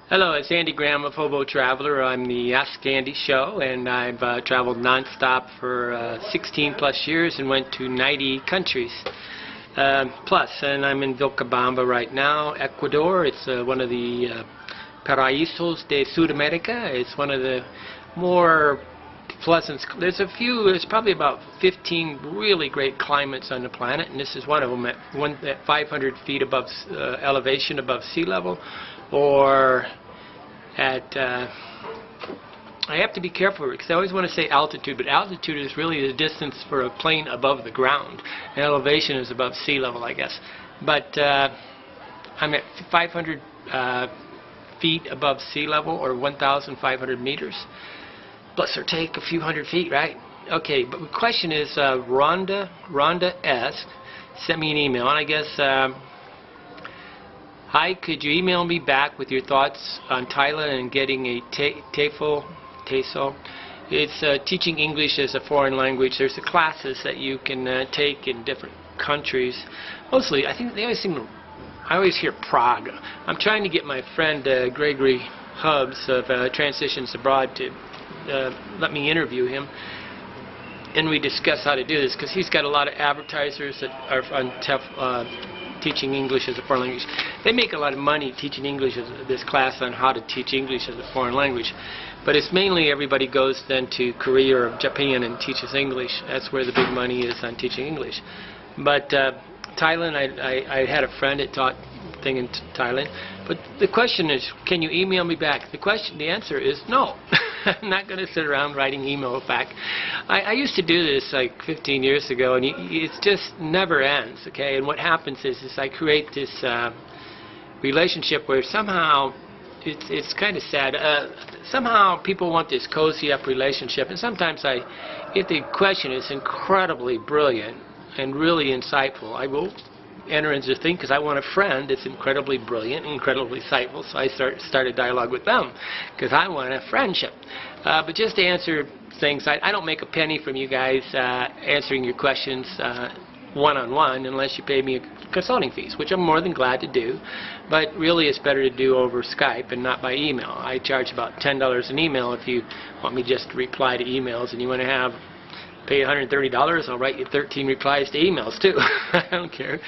Hello, it's Andy Graham of Hobo Traveler. I'm the Ask Andy show, and I've traveled non-stop for 16 plus years and went to 90 countries plus. And I'm in Vilcabamba right now, Ecuador. It's one of the Paraísos de Sudamerica. It's one of the more pleasant. There's probably about 15 really great climates on the planet, and this is one of them at 500 feet above elevation above sea level, or at I have to be careful because I always want to say altitude, but altitude is really the distance for a plane above the ground, and elevation is above sea level, I guess. But I'm at 500 feet above sea level, or 1,500 meters. Plus or take a few hundred feet, right? Okay, but the question is, Rhonda S sent me an email, and I guess, hi, could you email me back with your thoughts on Thailand and getting a TEFL? It's teaching English as a foreign language. There's the classes that you can take in different countries. Mostly, I think they always I always hear Prague. I'm trying to get my friend Gregory Hubbs of Transitions Abroad to let me interview him, and we discuss how to do this, because he's got a lot of advertisers that are on teaching English as a foreign language. They make a lot of money teaching English as this class on how to teach English as a foreign language, but it's mainly everybody goes then to Korea or Japan and teaches English. That's where the big money is on teaching English. But Thailand, I had a friend that taught thing in Thailand. But the question is, can you email me back? The answer is no. I'm not going to sit around writing emails back. I used to do this like 15 years ago, and it just never ends. Okay, and what happens is I create this relationship where somehow it's kind of sad. Somehow people want this cozy up relationship, and sometimes if the question is incredibly brilliant and really insightful, I will enter into the thing because I want a friend that's incredibly brilliant and incredibly insightful, so I start a dialogue with them because I want a friendship. But just to answer things, I don't make a penny from you guys answering your questions one-on-one unless you pay me consulting fees, which I'm more than glad to do, but really it's better to do over Skype and not by email. I charge about $10 an email if you want me just to reply to emails, and you want to pay $130, I'll write you 13 replies to emails too. I don't care.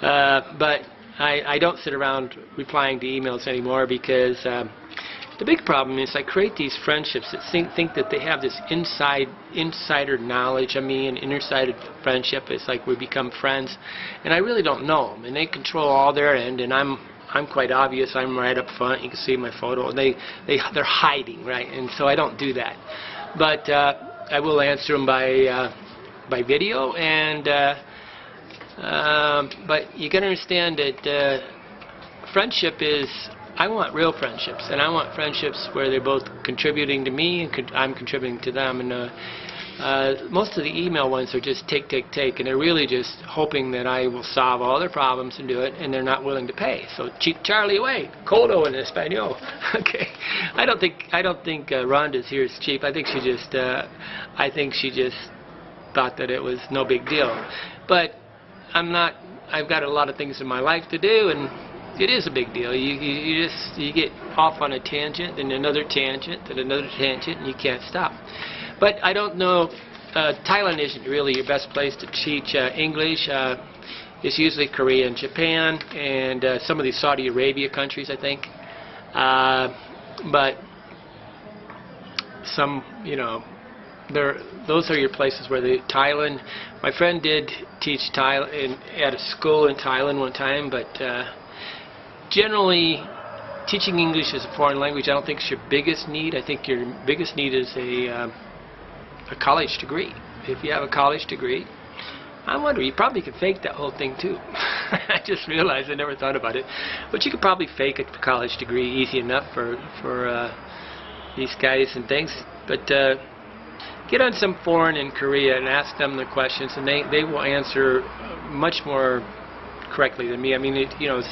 But I don't sit around replying to emails anymore, because the big problem is I create these friendships that think that they have this insider knowledge of me, and insider friendship. It's like we become friends, and I really don't know them, and they control all their end, and I'm quite obvious. I'm right up front. You can see my photo. They're hiding, right? And so I don't do that. But I will answer them by video, and but you got to understand that friendship is, I want real friendships, and I want friendships where they're both contributing to me and I'm contributing to them. And most of the email ones are just take, and they're really just hoping that I will solve all their problems and do it, and they're not willing to pay. So cheap Charlie away, codo in Espanol. Okay, I don't think Rhonda's here is cheap. I think she just thought that it was no big deal. But I'm not. I've got a lot of things in my life to do, and it is a big deal. You get off on a tangent, and another tangent, and another tangent, and you can't stop. But I don't know, Thailand isn't really your best place to teach English. It's usually Korea and Japan, and some of the Saudi Arabia countries, I think. But some, those are your places where Thailand. My friend did teach Thailand at a school in Thailand one time, but generally, teaching English as a foreign language, I don't think is your biggest need. I think your biggest need is a college degree. If you have a college degree, I wonder, you probably could fake that whole thing too. I just realized I never thought about it. But you could probably fake a college degree easy enough for these guys and things. But get on some forum in Korea and ask them the questions, and they will answer much more correctly than me. I mean,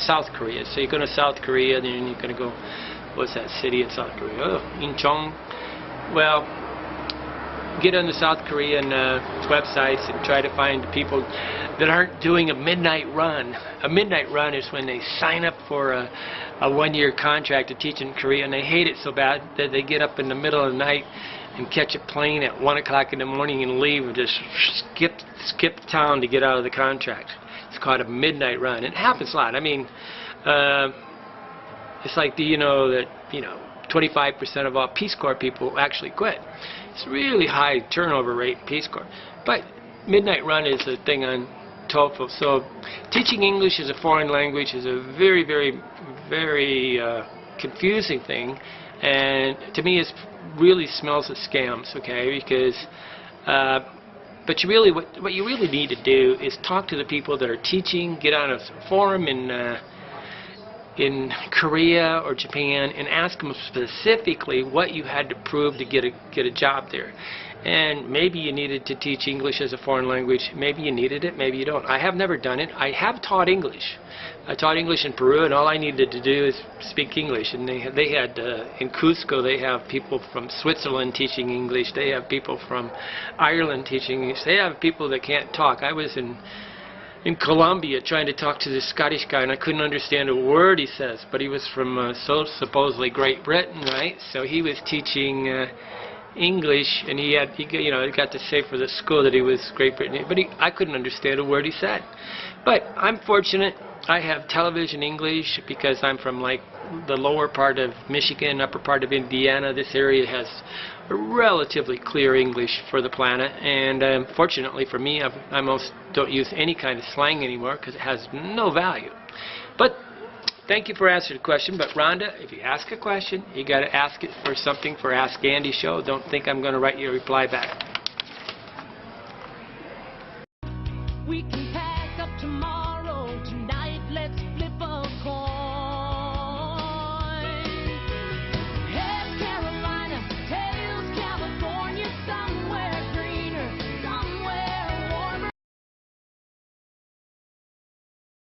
South Korea. So you're going to South Korea, then you're going to go, what's that city in South Korea? Oh, Incheon. Well, get on the South Korean websites and try to find people that aren't doing a midnight run. A midnight run is when they sign up for a one-year contract to teach in Korea, and they hate it so bad that they get up in the middle of the night and catch a plane at 1 o'clock in the morning and leave and just skip town to get out of the contract. It's called a midnight run. It happens a lot. I mean, it's like, do you know that 25% of all Peace Corps people actually quit? It's really high turnover rate in Peace Corps. But midnight run is a thing on TOEFL. So teaching English as a foreign language is a very, very, very confusing thing, and to me it really smells of scams. Okay, because but what you really need to do is talk to the people that are teaching. Get on a forum in Korea or Japan and ask them specifically what you had to prove to get a job there. And maybe you needed to teach English as a foreign language. Maybe you needed it, maybe you don't. I have never done it. I have taught English. I taught English in Peru, and all I needed to do is speak English. And they had in Cusco, they have people from Switzerland teaching English. They have people from Ireland teaching English. They have people that can't talk. I was in Colombia trying to talk to this Scottish guy, and I couldn't understand a word he says, but he was from supposedly Great Britain, right? So he was teaching English, and he got to say for the school that he was Great Britain, but I couldn't understand a word he said. But I'm fortunate. I have television English because I'm from like the lower part of Michigan, upper part of Indiana. This area has a relatively clear English for the planet, and fortunately for me, I almost don't use any kind of slang anymore because it has no value. But thank you for answering the question. But Rhonda, if you ask a question, you got to ask it for something for Ask Andy show. Don't think I'm going to write you a reply back. We can